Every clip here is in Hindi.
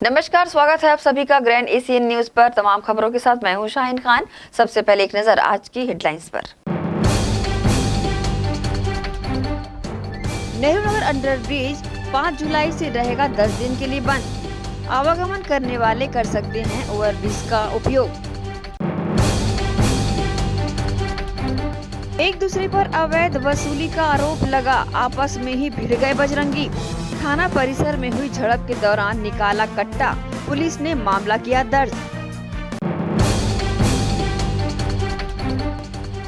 नमस्कार, स्वागत है आप सभी का ग्रैंड एशियन न्यूज पर। तमाम खबरों के साथ मैं हूं शाहीन खान। सबसे पहले एक नजर आज की हेडलाइंस पर। नेहरू नगर अंडरब्रिज 5 जुलाई से रहेगा 10 दिन के लिए बंद। आवागमन करने वाले कर सकते हैं ओवरब्रिज का उपयोग। एक दूसरे पर अवैध वसूली का आरोप लगा, आपस में ही भिड़ गए बजरंगी। थाना परिसर में हुई झड़प के दौरान निकाला कट्टा, पुलिस ने मामला किया दर्ज।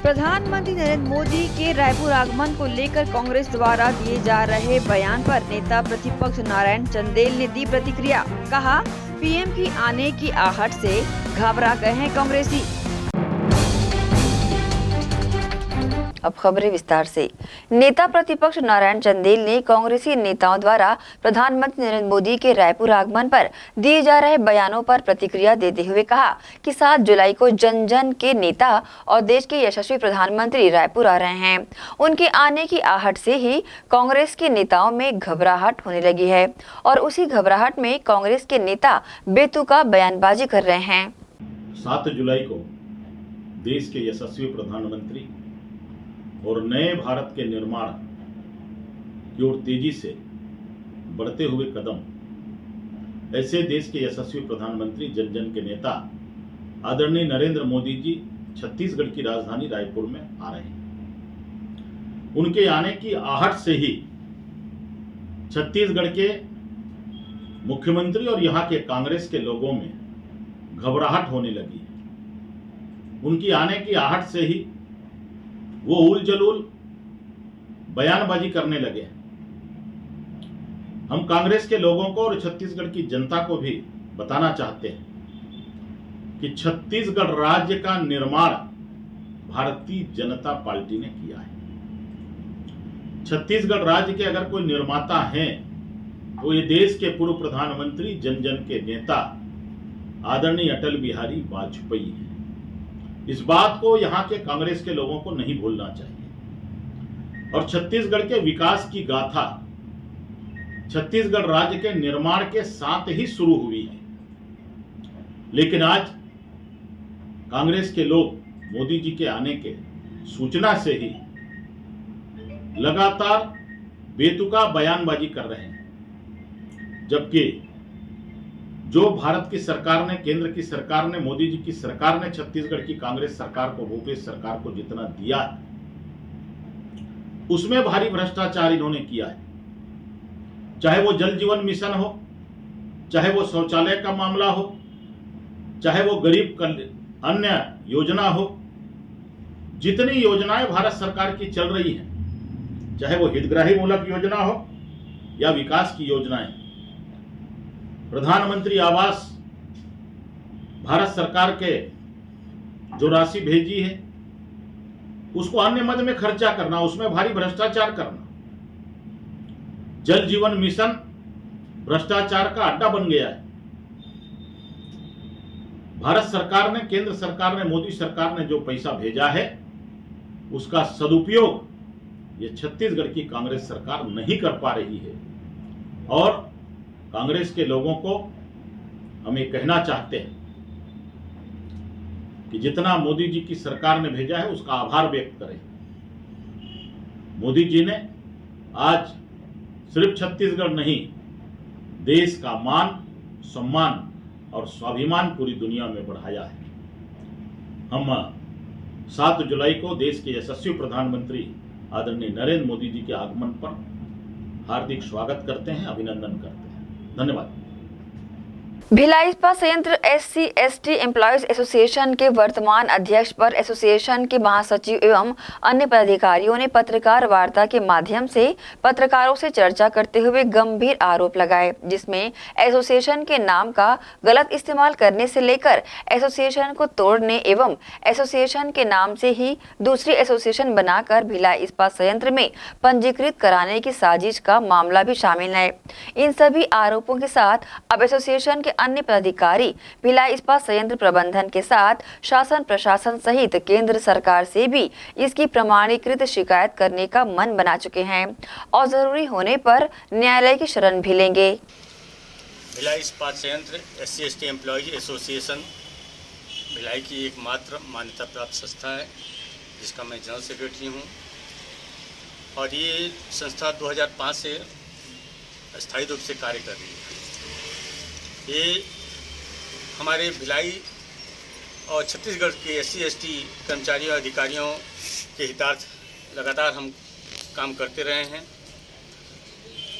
प्रधानमंत्री नरेंद्र मोदी के रायपुर आगमन को लेकर कांग्रेस द्वारा दिए जा रहे बयान पर नेता प्रतिपक्ष नारायण चंदेल ने दी प्रतिक्रिया। कहा, पीएम की आने की आहट से घबरा गए हैं कांग्रेसी। अब खबरें विस्तार से। नेता प्रतिपक्ष नारायण चंदेल ने कांग्रेसी नेताओं द्वारा प्रधानमंत्री नरेंद्र मोदी के रायपुर आगमन पर दिए जा रहे बयानों पर प्रतिक्रिया देते हुए कहा कि 7 जुलाई को जन जन के नेता और देश के यशस्वी प्रधानमंत्री रायपुर आ रहे हैं। उनके आने की आहट से ही कांग्रेस के नेताओं में घबराहट होने लगी है और उसी घबराहट में कांग्रेस के नेता बेतुका बयानबाजी कर रहे हैं। 7 जुलाई को देश के यशस्वी प्रधानमंत्री और नए भारत के निर्माण की ओर तेजी से बढ़ते हुए कदम, ऐसे देश के यशस्वी प्रधानमंत्री जन जन के नेता आदरणीय नरेंद्र मोदी जी छत्तीसगढ़ की राजधानी रायपुर में आ रहे हैं। उनके आने की आहट से ही छत्तीसगढ़ के मुख्यमंत्री और यहाँ के कांग्रेस के लोगों में घबराहट होने लगी है। उनकी आने की आहट से ही वो उल जलूल बयानबाजी करने लगे। हम कांग्रेस के लोगों को और छत्तीसगढ़ की जनता को भी बताना चाहते हैं कि छत्तीसगढ़ राज्य का निर्माण भारतीय जनता पार्टी ने किया है। छत्तीसगढ़ राज्य के अगर कोई निर्माता हैं तो ये देश के पूर्व प्रधानमंत्री जन जन के नेता आदरणीय अटल बिहारी वाजपेयी हैं। इस बात को यहाँ के कांग्रेस के लोगों को नहीं भूलना चाहिए। और छत्तीसगढ़ के विकास की गाथा छत्तीसगढ़ राज्य के निर्माण के साथ ही शुरू हुई है। लेकिन आज कांग्रेस के लोग मोदी जी के आने के सूचना से ही लगातार बेतुका बयानबाजी कर रहे हैं, जबकि जो भारत की सरकार ने, केंद्र की सरकार ने, मोदी जी की सरकार ने छत्तीसगढ़ की कांग्रेस सरकार को, भूपेश सरकार को जितना दिया है उसमें भारी भ्रष्टाचार इन्होंने किया है। चाहे वो जल जीवन मिशन हो, चाहे वो शौचालय का मामला हो, चाहे वो गरीब अन्य योजना हो, जितनी योजनाएं भारत सरकार की चल रही हैं, चाहे वो हितग्राही मूलक योजना हो या विकास की योजनाएं, प्रधानमंत्री आवास भारत सरकार के जो राशि भेजी है उसको अन्य मद में खर्चा करना, उसमें भारी भ्रष्टाचार करना। जल जीवन मिशन भ्रष्टाचार का अड्डा बन गया है। भारत सरकार ने, केंद्र सरकार ने, मोदी सरकार ने जो पैसा भेजा है उसका सदुपयोग ये छत्तीसगढ़ की कांग्रेस सरकार नहीं कर पा रही है। और कांग्रेस के लोगों को हम ये कहना चाहते हैं कि जितना मोदी जी की सरकार ने भेजा है उसका आभार व्यक्त करें। मोदी जी ने आज सिर्फ छत्तीसगढ़ नहीं, देश का मान, सम्मान और स्वाभिमान पूरी दुनिया में बढ़ाया है। हम 7 जुलाई को देश के यशस्वी प्रधानमंत्री आदरणीय नरेंद्र मोदी जी के आगमन पर हार्दिक स्वागत करते हैं, अभिनंदन करते हैं। धन्यवाद। भिलाई इस्पात संयंत्र SC/ST एम्प्लॉयज एसोसिएशन के वर्तमान अध्यक्ष पर एसोसिएशन के महासचिव एवं अन्य पदाधिकारियों ने पत्रकार वार्ता के माध्यम से पत्रकारों से चर्चा करते हुए गंभीर आरोप लगाए, जिसमें एसोसिएशन के नाम का गलत इस्तेमाल करने से लेकर एसोसिएशन को तोड़ने एवं एसोसिएशन के नाम से ही दूसरी एसोसिएशन बनाकर भिलाई इस्पात संयंत्र में पंजीकृत कराने की साजिश का मामला भी शामिल है। इन सभी आरोपों के साथ अब एसोसिएशन के अन्य पदाधिकारी भिलाई इस्पात संयंत्र प्रबंधन के साथ शासन प्रशासन सहित केंद्र सरकार से भी इसकी प्रमाणीकृत शिकायत करने का मन बना चुके हैं और जरूरी होने पर न्यायालय की शरण भी लेंगे। भिलाई इस्पात संयंत्र SC/ST एम्प्लॉयज एसोसिएशन भिलाई की एकमात्र मान्यता प्राप्त संस्था है, जिसका मैं जनरल सेक्रेटरी हूँ। और ये संस्था 2005 से अस्थायी रूप से कार्य कर रही है। ये हमारे भिलाई और छत्तीसगढ़ के SC/ST कर्मचारियों और अधिकारियों के हितार्थ लगातार हम काम करते रहे हैं।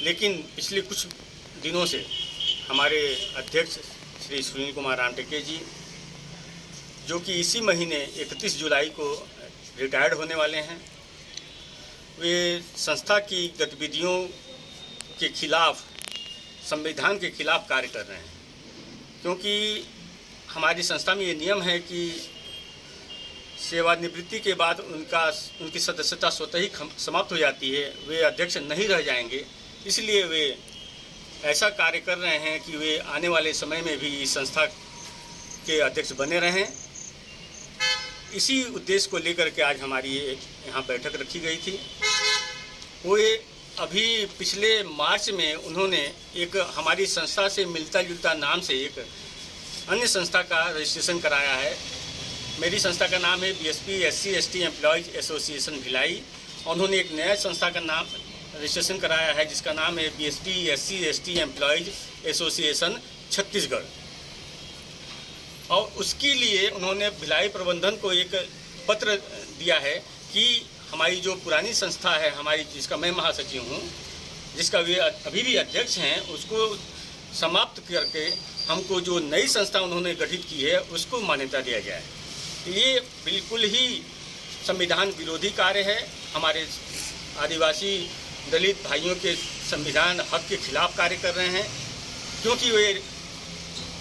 लेकिन पिछले कुछ दिनों से हमारे अध्यक्ष श्री सुनील कुमार रामटेके जी, जो कि इसी महीने 31 जुलाई को रिटायर्ड होने वाले हैं, वे संस्था की गतिविधियों के खिलाफ, संविधान के खिलाफ कार्य कर रहे हैं। क्योंकि हमारी संस्था में ये नियम है कि सेवानिवृत्ति के बाद उनकी सदस्यता स्वतः ही समाप्त हो जाती है, वे अध्यक्ष नहीं रह जाएंगे। इसलिए वे ऐसा कार्य कर रहे हैं कि वे आने वाले समय में भी इस संस्था के अध्यक्ष बने रहें। इसी उद्देश्य को लेकर के आज हमारी यहाँ बैठक रखी गई थी। वे अभी पिछले मार्च में उन्होंने एक हमारी संस्था से मिलता जुलता नाम से एक अन्य संस्था का रजिस्ट्रेशन कराया है। मेरी संस्था का नाम है BSP SC/ST employees association Bhilai. उन्होंने एक नया संस्था का नाम रजिस्ट्रेशन कराया है, जिसका नाम है BSP SC/ST employees association Chhattisgarh. और उसके लिए उन्होंने भिलाई प्रबंधन को एक पत्र दिया है कि हमारी जो पुरानी संस्था है हमारी, जिसका मैं महासचिव हूँ, जिसका वे अभी भी अध्यक्ष हैं, उसको समाप्त करके हमको जो नई संस्था उन्होंने गठित की है उसको मान्यता दिया जाए। ये बिल्कुल ही संविधान विरोधी कार्य है। हमारे आदिवासी दलित भाइयों के संविधान हक के खिलाफ कार्य कर रहे हैं, क्योंकि वे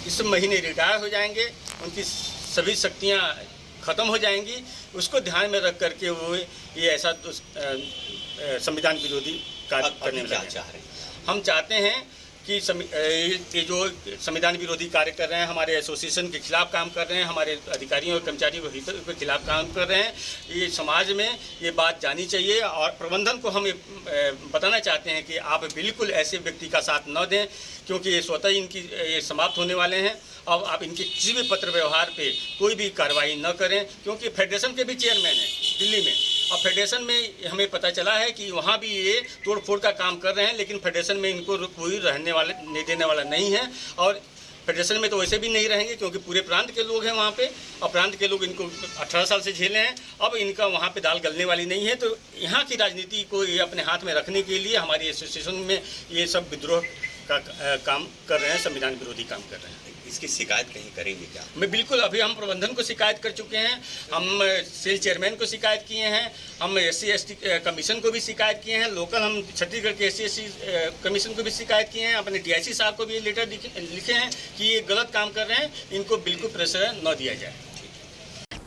इस महीने रिटायर हो जाएंगे, उनकी सभी शक्तियां ख़त्म हो जाएंगी। उसको ध्यान में रख करके वो ये ऐसा संविधान विरोधी कार्य करने में चाह रहे हैं। हम चाहते हैं कि ये जो संविधान विरोधी कार्य कर रहे हैं, हमारे एसोसिएशन के खिलाफ काम कर रहे हैं, हमारे अधिकारियों और कर्मचारियों के खिलाफ काम कर रहे हैं, ये समाज में ये बात जानी चाहिए। और प्रबंधन को हम बताना चाहते हैं कि आप बिल्कुल ऐसे व्यक्ति का साथ न दें, क्योंकि ये स्वतः इनकी ये समाप्त होने वाले हैं। अब आप इनके किसी भी पत्र व्यवहार पे कोई भी कार्रवाई न करें, क्योंकि फेडरेशन के भी चेयरमैन हैं दिल्ली में। और फेडरेशन में हमें पता चला है कि वहाँ भी ये तोड़फोड़ का काम कर रहे हैं, लेकिन फेडरेशन में इनको कोई नहीं देने वाला नहीं है। और फेडरेशन में तो वैसे भी नहीं रहेंगे, क्योंकि पूरे प्रांत के लोग हैं वहाँ पे, और प्रांत के लोग इनको 18 साल से झेले हैं। अब इनका वहाँ पे दाल गलने वाली नहीं है। तो यहाँ की राजनीति को ये अपने हाथ में रखने के लिए हमारी एसोसिएशन में ये सब विद्रोह का काम कर रहे हैं, संविधान विरोधी काम कर रहे हैं। इसकी शिकायत कहीं करेंगे क्या? मैं बिल्कुल, अभी हम प्रबंधन को शिकायत कर चुके हैं, हम सेल चेयरमैन को शिकायत किए हैं, हम SC/ST कमीशन को भी शिकायत किए हैं, लोकल हम छत्तीसगढ़ के SC/ST कमीशन को भी शिकायत किए हैं, अपने DIC साहब को भी ये लेटर लिखे हैं कि ये गलत काम कर रहे हैं, इनको बिल्कुल प्रेशर न दिया जाए।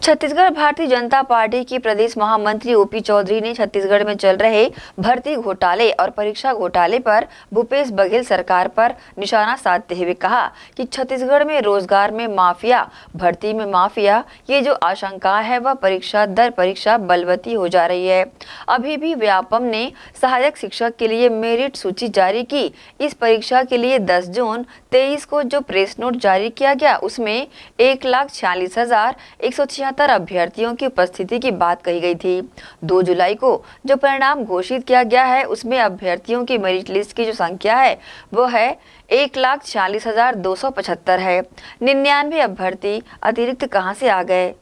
छत्तीसगढ़ भारतीय जनता पार्टी की प्रदेश महामंत्री OP चौधरी ने छत्तीसगढ़ में चल रहे भर्ती घोटाले और परीक्षा घोटाले पर भूपेश बघेल सरकार पर निशाना साधते हुए कहा कि छत्तीसगढ़ में रोजगार में माफिया, भर्ती में माफिया, ये जो आशंका है वह परीक्षा दर परीक्षा बलवती हो जा रही है। अभी भी व्यापम ने सहायक शिक्षक के लिए मेरिट सूची जारी की। इस परीक्षा के लिए 10 जून 23 को जो प्रेस नोट जारी किया गया उसमें 1,46,176 अभ्यर्थियों की उपस्थिति की बात कही गई थी। 2 जुलाई को जो परिणाम घोषित किया गया है उसमें अभ्यर्थियों की मेरिट लिस्ट की जो संख्या है वो है 1,46,275 है। 99 अभ्यर्थी अतिरिक्त कहां से आ गए?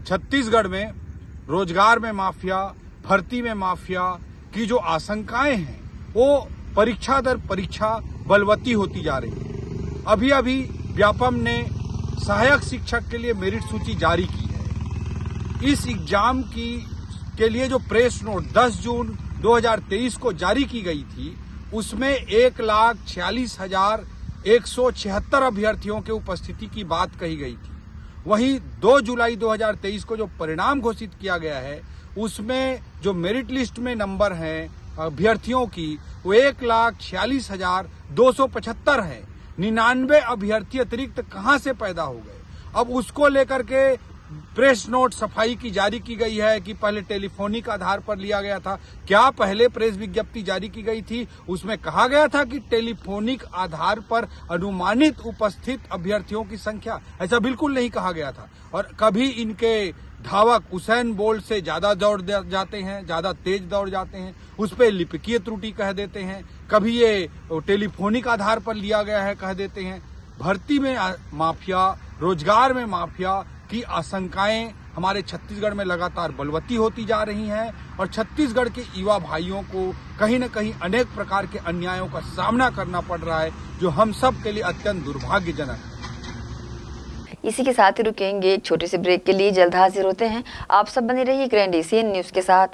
छत्तीसगढ़ में रोजगार में माफिया, भर्ती में माफिया की जो आशंकाएं हैं वो परीक्षा दर परीक्षा बलवती होती जा रही है। अभी अभी व्यापम ने सहायक शिक्षक के लिए मेरिट सूची जारी की है। इस एग्जाम के लिए जो प्रेस नोट 10 जून 2023 को जारी की गई थी उसमें 1,46,176 अभ्यर्थियों के उपस्थिति की बात कही गई थी। वहीं 2 जुलाई 2023 को जो परिणाम घोषित किया गया है उसमें जो मेरिट लिस्ट में नंबर हैं अभ्यर्थियों की वो 1,46,275 है। 99 अभ्यर्थी अतिरिक्त कहां से पैदा हो गए? अब उसको लेकर के प्रेस नोट सफाई की जारी की गई है कि पहले टेलीफोनिक आधार पर लिया गया था। क्या पहले प्रेस विज्ञप्ति जारी की गई थी, उसमें कहा गया था कि टेलीफोनिक आधार पर अनुमानित उपस्थित अभ्यर्थियों की संख्या? ऐसा बिल्कुल नहीं कहा गया था। और कभी इनके धावक उसेन बोल्ट से ज्यादा दौड़ जाते हैं, ज्यादा तेज दौड़ जाते हैं, उस पर लिपिकीय त्रुटि कह देते हैं, कभी ये टेलीफोनिक आधार पर लिया गया है कह देते हैं। भर्ती में माफिया, रोजगार में माफिया की आशंकाएं हमारे छत्तीसगढ़ में लगातार बलवती होती जा रही हैं और छत्तीसगढ़ के युवा भाइयों को कहीं न कहीं अनेक प्रकार के अन्यायों का सामना करना पड़ रहा है, जो हम सब के लिए अत्यंत दुर्भाग्यजनक है। इसी के साथ ही रुकेंगे एक छोटे से ब्रेक के लिए, जल्द हाजिर होते हैं। आप सब बने रहिए ग्रैंड एशियन न्यूज के साथ।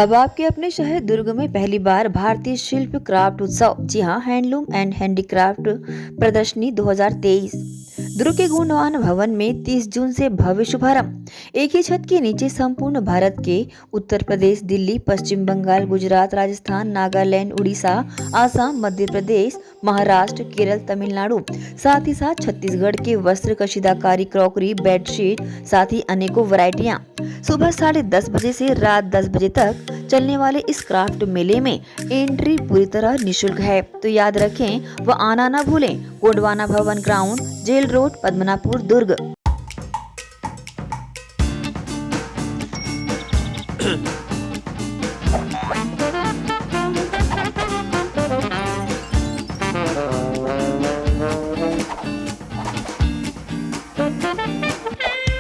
अब आपके अपने शहर दुर्ग में पहली बार भारतीय शिल्प क्राफ्ट उत्सव, जी हाँ, हैंडलूम एंड हैंडीक्राफ्ट प्रदर्शनी 2023 दुर्ग के गुणवान भवन में 30 जून से भव्य शुभारंभ। एक ही छत के नीचे संपूर्ण भारत के उत्तर प्रदेश, दिल्ली, पश्चिम बंगाल, गुजरात, राजस्थान, नागालैंड, उड़ीसा, आसाम, मध्य प्रदेश, महाराष्ट्र, केरल, तमिलनाडु, साथ ही साथ छत्तीसगढ़ के वस्त्र, कशीदाकारी, क्रॉकरी, बेडशीट, साथ ही अनेकों वैरायटियां। सुबह 10:30 बजे से रात 10 बजे तक चलने वाले इस क्राफ्ट मेले में एंट्री पूरी तरह निःशुल्क है, तो याद रखें व आना न भूलें। गोंडवाना भवन ग्राउंड, जेल रोड, पद्मनापुर, दुर्ग।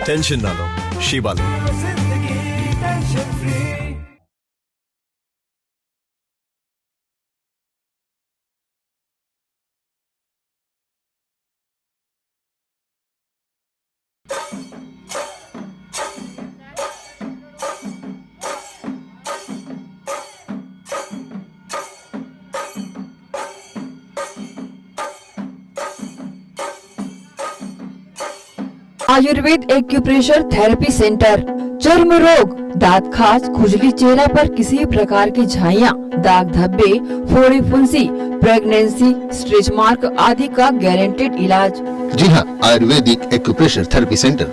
टेंशन ना लो, शिवा लो। आयुर्वेद एक्यूप्रेशर थेरेपी सेंटर, चर्म रोग, दांत खाज, खुजली, चेहरा पर किसी प्रकार की झाइयाँ, दाग धब्बे, फोड़ी फुंसी, प्रेगनेंसी, स्ट्रेच मार्क आदि का गारंटेड इलाज। जी हाँ, आयुर्वेदिक एक्यूप्रेशर थेरेपी सेंटर।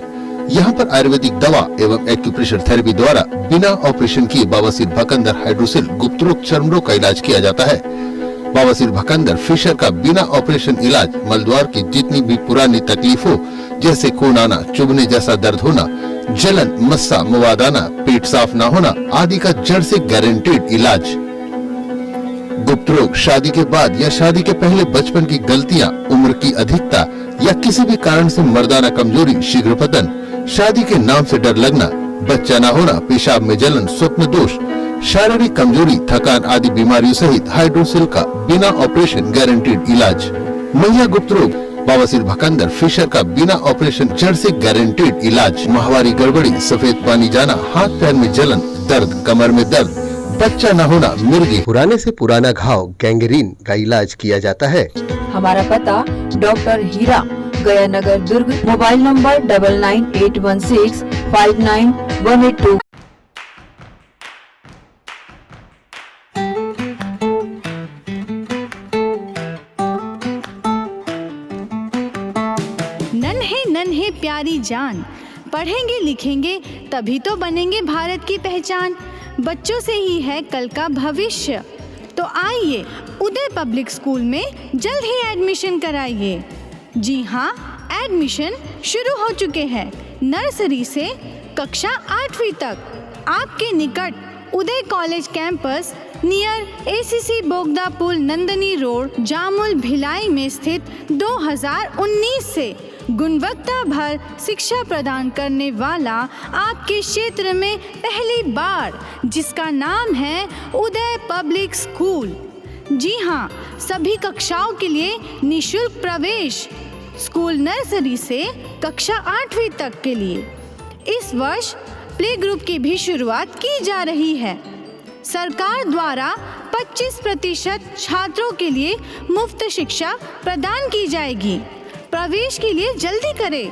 यहाँ पर आयुर्वेदिक दवा एवं एक्यूप्रेशर थेरेपी द्वारा बिना ऑपरेशन किए बवासीर, भकंदर, हाइड्रोसिल, गुप्त रोग, चर्म रोग का इलाज किया जाता है। बवासीर, भकंदर, फिशर का बिना ऑपरेशन इलाज मलद्वार की जितनी भी पुरानी तकलीफ हो, जैसे खून आना, चुभने जैसा दर्द होना, जलन, मस्सा, मवाद आना, पेट साफ न होना आदि का जड़ से गारंटेड इलाज। गुप्त रोग, शादी के बाद या शादी के पहले बचपन की गलतियां, उम्र की अधिकता या किसी भी कारण से मर्दाना कमजोरी, शीघ्र पतन, शादी के नाम से डर लगना, बच्चा न होना, पेशाब में जलन, स्वप्न दोष, शारीरिक कमजोरी, थकान आदि बीमारियों सहित हाइड्रोसिल का बिना ऑपरेशन गारंटेड इलाज। महिला गुप्त रोग, बवासीर, भकंदर, फिशर का बिना ऑपरेशन जड़ से गारंटेड इलाज। माहवारी गड़बड़ी, सफेद पानी जाना, हाथ पैर में जलन, दर्द, कमर में दर्द, बच्चा न होना, मिर्गी, पुराने से पुराना घाव, गैंग्रीन का इलाज किया जाता है। हमारा पता डॉक्टर हीरा, गया नगर, दुर्ग। Mobile number 9981659182। नन्हे नन्हे प्यारी जान, पढ़ेंगे लिखेंगे तभी तो बनेंगे भारत की पहचान। बच्चों से ही है कल का भविष्य, तो आइए उदय पब्लिक स्कूल में जल्द ही एडमिशन कराइए। जी हाँ, एडमिशन शुरू हो चुके हैं। नर्सरी से कक्षा 8वीं तक आपके निकट Uday college campus near ACC Bogda पुल, नंदनी रोड, जामुल, भिलाई में स्थित 2019 से गुणवत्ता भर शिक्षा प्रदान करने वाला आपके क्षेत्र में पहली बार, जिसका नाम है उदय पब्लिक स्कूल। जी हाँ, सभी कक्षाओं के लिए निःशुल्क प्रवेश। स्कूल नर्सरी से कक्षा 8वीं तक के लिए इस वर्ष प्ले ग्रुप की भी शुरुआत की जा रही है। सरकार द्वारा 25% छात्रों के लिए मुफ्त शिक्षा प्रदान की जाएगी। प्रवेश के लिए जल्दी करें।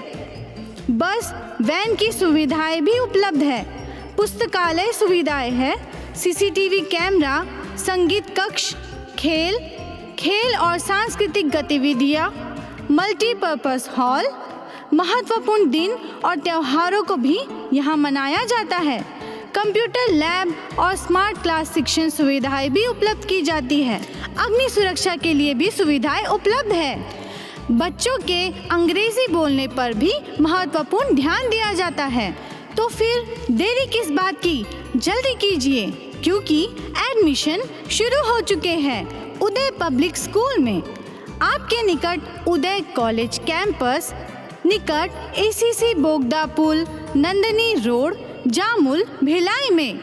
बस वैन की सुविधाएं भी उपलब्ध है। पुस्तकालय सुविधाएं है, सीसीटीवी कैमरा, संगीत कक्ष, खेल, खेल और सांस्कृतिक गतिविधियाँ, मल्टीपर्पज़ हॉल, महत्वपूर्ण दिन और त्योहारों को भी यहाँ मनाया जाता है। कंप्यूटर लैब और स्मार्ट क्लास शिक्षण सुविधाएं भी उपलब्ध की जाती है। अग्नि सुरक्षा के लिए भी सुविधाएं उपलब्ध है। बच्चों के अंग्रेजी बोलने पर भी महत्वपूर्ण ध्यान दिया जाता है। तो फिर देरी किस बात की, जल्दी कीजिए क्योंकि एडमिशन शुरू हो चुके हैं उदय पब्लिक स्कूल में। आपके निकट उदय कॉलेज कैंपस, निकट एसीसी बोगदा पुल, नंदनी रोड, जामुल, भिलाई में।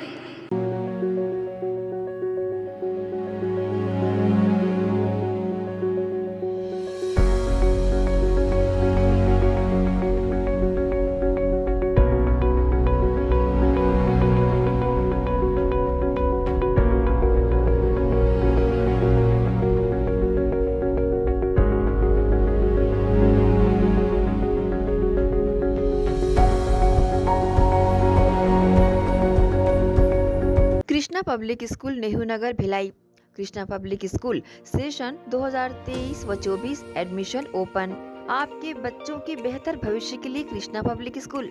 Krishna public school Nehru Nagar Bhilai. Krishna public school session 2023 व 24 एडमिशन ओपन। आपके बच्चों के बेहतर भविष्य के लिए कृष्णा पब्लिक स्कूल।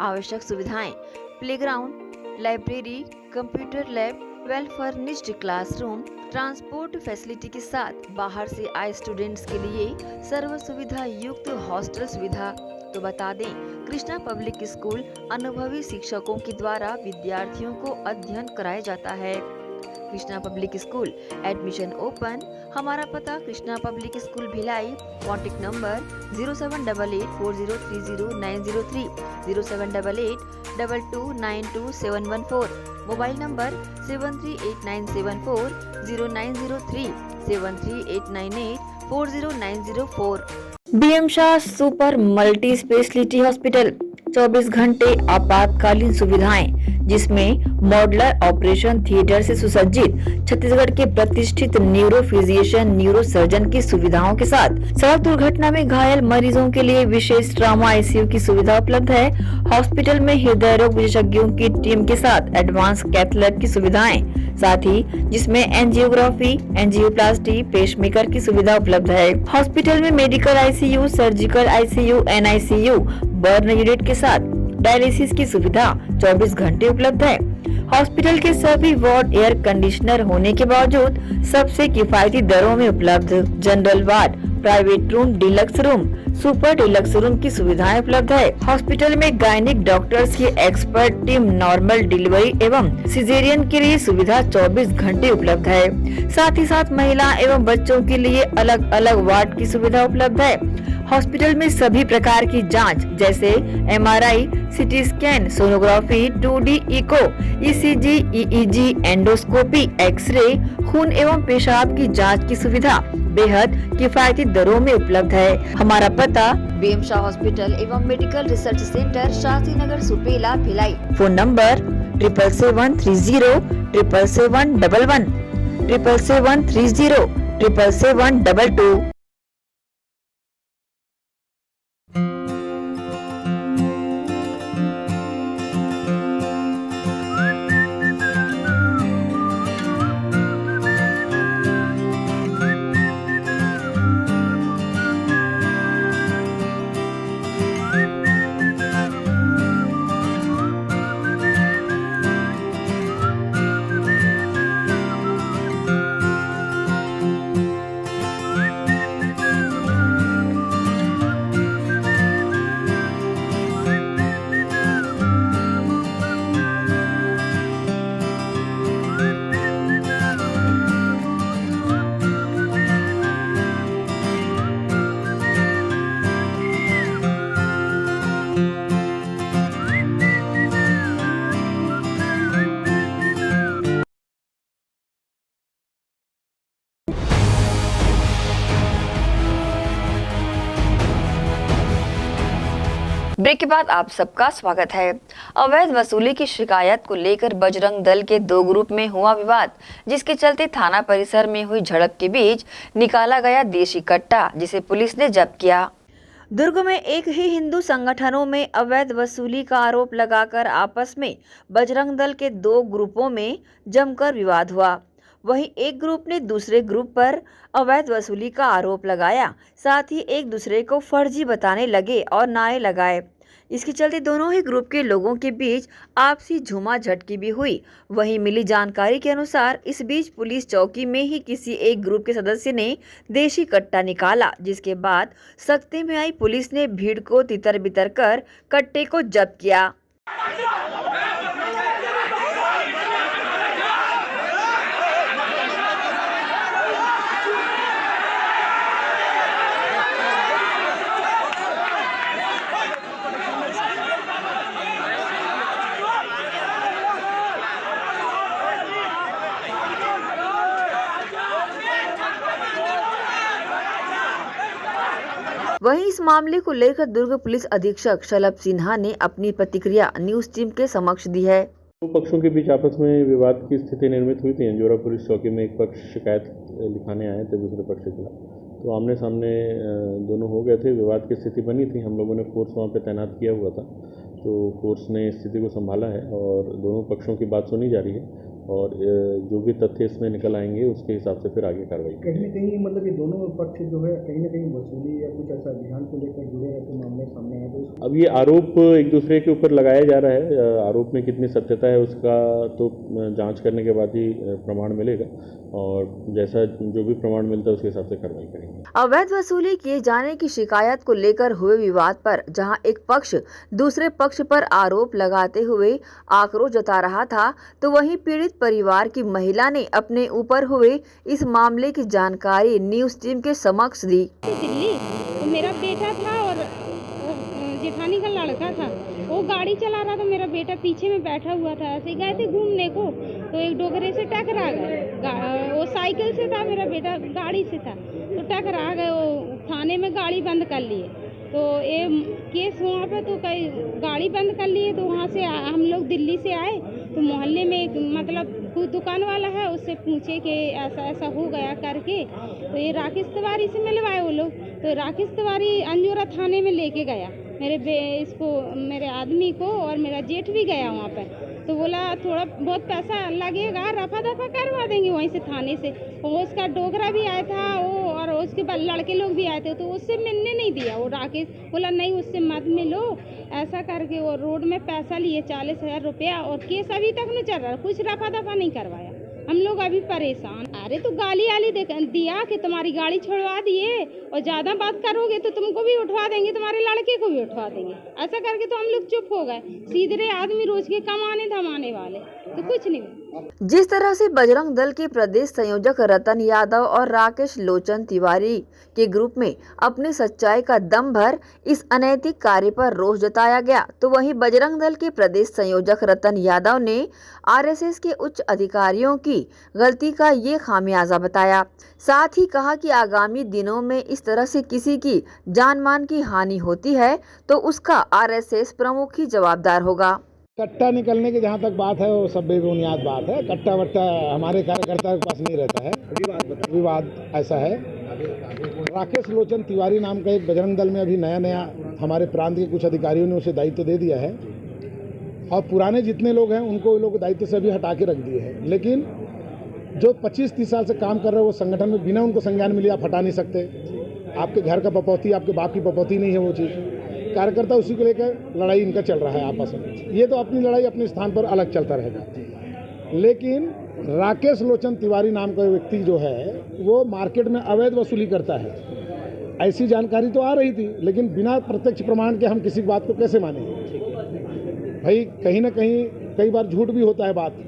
आवश्यक सुविधाएं: playground, library, computer lab, well furnished classroom, transport facility के साथ बाहर से आए स्टूडेंट्स के लिए सर्व सुविधा युक्त हॉस्टल सुविधा। तो बता दें, कृष्णा पब्लिक स्कूल अनुभवी शिक्षकों के द्वारा विद्यार्थियों को अध्ययन कराया जाता है। Krishna public school admission open. हमारा पता Krishna public school Bhilai. Contact number 0788403090 078822922714। Mobile number 7389740903 7389840904। BM Shah super multi speciality hospital 24 घंटे आपातकालीन सुविधाएं, जिसमें मॉडुलर ऑपरेशन थिएटर से सुसज्जित छत्तीसगढ़ के प्रतिष्ठित न्यूरो फिजिशियन, न्यूरो सर्जन की सुविधाओं के साथ सड़क दुर्घटना में घायल मरीजों के लिए विशेष ट्रॉमा आईसीयू की सुविधा उपलब्ध है। हॉस्पिटल में हृदय रोग विशेषज्ञों की टीम के साथ एडवांस कैथ लैब की सुविधाएं, साथ ही जिसमें एंजियोग्राफी, एंजियोप्लास्टी, पेसमेकर की सुविधा उपलब्ध है। हॉस्पिटल में medical ICU, surgical ICU, NICU, burn unit के साथ डायलिसिस की सुविधा 24 घंटे उपलब्ध है। हॉस्पिटल के सभी वार्ड एयर कंडीशनर होने के बावजूद सबसे किफायती दरों में उपलब्ध। General ward, private room, deluxe room, super deluxe room की सुविधाएं उपलब्ध है। हॉस्पिटल में गायनिक डॉक्टर्स की एक्सपर्ट टीम नॉर्मल डिलीवरी एवं सिजेरियन के लिए सुविधा 24 घंटे उपलब्ध है। साथ ही साथ महिला एवं बच्चों के लिए अलग अलग वार्ड की सुविधा उपलब्ध है। हॉस्पिटल में सभी प्रकार की जांच जैसे MRI, CT scan, sonography, 2D echo, ECG, EEG, endoscopy, x-ray, खून एवं पेशाब की जांच की सुविधा बेहद किफायती दरों में उपलब्ध है। हमारा पता बीएम शाह हॉस्पिटल एवं medical research centre, Shastri Nagar, Supela, Bhilai. Phone number 7773077711 77307722। Break के बाद आप सबका स्वागत है। अवैध वसूली की शिकायत को लेकर बजरंग दल के दो ग्रुप में हुआ विवाद, जिसके चलते थाना परिसर में हुई झड़प के बीच निकाला गया देशी कट्टा, जिसे पुलिस ने जब्त किया। दुर्ग में एक ही हिंदू संगठनों में अवैध वसूली का आरोप लगाकर आपस में बजरंग दल के दो ग्रुपों में जमकर विवाद हुआ। वहीं एक ग्रुप ने दूसरे ग्रुप पर अवैध वसूली का आरोप लगाया। साथ ही एक दूसरे को फर्जी बताने लगे और नारे लगाए। इसके चलते दोनों ही ग्रुप के लोगों के बीच आपसी झूमाझटकी भी हुई। वहीं मिली जानकारी के अनुसार इस बीच पुलिस चौकी में ही किसी एक ग्रुप के सदस्य ने देशी कट्टा निकाला, जिसके बाद सख्ते में आई पुलिस ने भीड़ को तितर बितर कर कट्टे को जब्त किया। वहीं इस मामले को लेकर दुर्ग पुलिस अधीक्षक शलभ सिन्हा ने अपनी प्रतिक्रिया न्यूज टीम के समक्ष दी है। दो पक्षों के बीच आपस में विवाद की स्थिति निर्मित हुई थी। अंजोरा पुलिस चौकी में एक पक्ष शिकायत लिखाने आए थे दूसरे पक्ष के खिलाफ, तो आमने सामने दोनों हो गए थे। विवाद की स्थिति बनी थी। हम लोगों ने फोर्स वहाँ पे तैनात किया हुआ था, तो फोर्स ने स्थिति को संभाला है और दोनों पक्षों की बात सुनी जा रही है और जो भी तथ्य इसमें निकल आएंगे उसके हिसाब से फिर आगे कार्रवाई कहीं न कहीं मतलब ये दोनों पक्ष जो है कहीं न कहीं वसूली या कुछ ऐसा अभियान को लेकर जुड़े ऐसे मामले सामने आए। तो अब ये आरोप एक दूसरे के ऊपर लगाया जा रहा है। आरोप में कितनी सत्यता है उसका तो जांच करने के बाद ही प्रमाण मिलेगा और जैसा जो भी प्रमाण मिलता है उसके हिसाब से कार्रवाई करेंगे। अवैध वसूली किए जाने की शिकायत को लेकर हुए विवाद पर जहां एक पक्ष दूसरे पक्ष पर आरोप लगाते हुए आक्रोश जता रहा था, तो वहीं पीड़ित परिवार की महिला ने अपने ऊपर हुए इस मामले की जानकारी न्यूज टीम के समक्ष दी। दिल्ली तो मेरा बेटा था और जेठानी का लड़का था, वो गाड़ी चला रहा था, मेरा बेटा पीछे में बैठा हुआ था। ऐसे ही गए थे घूमने को तो एक डोगरे से टकरा गए। वो साइकिल से था, मेरा बेटा गाड़ी से था, तो टकरा गए। वो थाने में गाड़ी बंद कर लिए, तो ये केस वहाँ पे तो कई गाड़ी बंद कर लिए। तो वहाँ से हम लोग दिल्ली से आए तो मोहल्ले में एक मतलब कोई दुकान वाला है, उससे पूछे कि ऐसा ऐसा हो गया करके, तो ये राकेश तिवारी से मिलवाए वो लोग। तो राकेश तिवारी अंजोरा थाने में लेके गया मेरे आदमी को, और मेरा जेठ भी गया वहाँ पर। तो बोला थोड़ा बहुत पैसा लगेगा, रफा दफा करवा देंगे वहीं से थाने से। और उसका डोगरा भी आया था वो, और उसके बाद लड़के लोग भी आए थे, तो उससे मिलने नहीं दिया। वो राकेश बोला नहीं उससे मत मिलो, ऐसा करके वो रोड में पैसा लिए 40,000 रुपया, और केस अभी तक नहीं चल रहा, कुछ रफा दफा नहीं करवाया। हम लोग अभी परेशान। अरे तो गाली आली दिया कि तुम्हारी गाड़ी छोड़वा दिए और ज़्यादा बात करोगे तो तुमको भी उठवा देंगे, तुम्हारे लड़के को भी उठवा देंगे। ऐसा करके तो हम लोग चुप हो गए। सीधे आदमी रोज के कमाने धमाने वाले, तो कुछ नहीं। जिस तरह से बजरंग दल के प्रदेश संयोजक रतन यादव और राकेश लोचन तिवारी के ग्रुप में अपनी सच्चाई का दम भर इस अनैतिक कार्य पर रोष जताया गया, तो वहीं बजरंग दल के प्रदेश संयोजक रतन यादव ने आरएसएस के उच्च अधिकारियों की गलती का ये खामियाजा बताया। साथ ही कहा कि आगामी दिनों में इस तरह से किसी की जान मान की हानि होती है तो उसका आरएसएस प्रमुख ही जवाबदार होगा। कट्टा निकलने की जहाँ तक बात है वो सब बेबुनियाद बात है। कट्टा वट्टा हमारे कार्यकर्ता के पास नहीं रहता है। विवाद ऐसा है, राकेश लोचन तिवारी नाम का एक बजरंग दल में अभी नया हमारे प्रांत के कुछ अधिकारियों ने उसे दायित्व दे दिया है, और पुराने जितने लोग हैं उनको लोग दायित्व से भी हटा के रख दिए हैं। लेकिन जो 25-30 साल से काम कर रहे हैं वो संगठन में बिना उनको संज्ञान मिले आप हटा नहीं सकते। आपके घर का पपौती, आपके बाप की पपौती नहीं है वो चीज़। कार्यकर्ता उसी को लेकर लड़ाई इनका चल रहा है आपस में। ये तो अपनी लड़ाई अपने स्थान पर अलग चलता रहेगा। लेकिन राकेश लोचन तिवारी नाम का व्यक्ति जो है वो मार्केट में अवैध वसूली करता है, ऐसी जानकारी तो आ रही थी, लेकिन बिना प्रत्यक्ष प्रमाण के हम किसी बात को कैसे मानेंगे भाई? कहीं ना कहीं कई बार झूठ भी होता है बात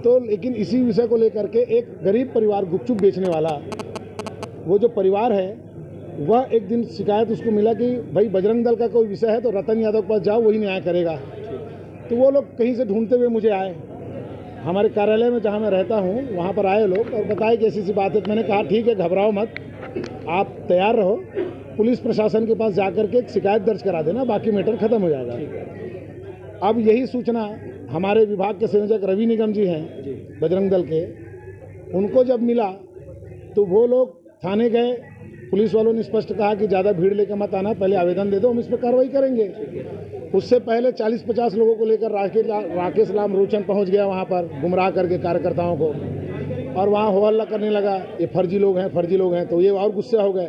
तो। लेकिन इसी विषय को लेकर के एक गरीब परिवार गुपचुप बेचने वाला वो जो परिवार है, वह एक दिन शिकायत उसको मिला कि भाई बजरंग दल का कोई विषय है तो रतन यादव के पास जाओ, वही न्याय करेगा। तो वो लोग कहीं से ढूंढते हुए मुझे आए, हमारे कार्यालय में जहां मैं रहता हूं वहां पर आए लोग और बताए कि ऐसी बात है। तो मैंने कहा ठीक है, घबराओ मत, आप तैयार रहो, पुलिस प्रशासन के पास जाकर के एक शिकायत दर्ज करा देना, बाकी मैटर खत्म हो जाएगा। अब यही सूचना हमारे विभाग के संयोजक रवि निगम जी हैं बजरंग दल के, उनको जब मिला तो वो लोग थाने गए। पुलिस वालों ने स्पष्ट कहा कि ज़्यादा भीड़ लेकर मत आना, पहले आवेदन दे दो, हम इस पर कार्रवाई करेंगे। उससे पहले 40-50 लोगों को लेकर राकेश राम रोचन पहुंच गया वहां पर, गुमराह करके कार्यकर्ताओं को, और वहाँ हो हल्ला करने लगा, ये फर्जी लोग हैं, फर्जी लोग हैं। तो ये और गुस्सा हो गए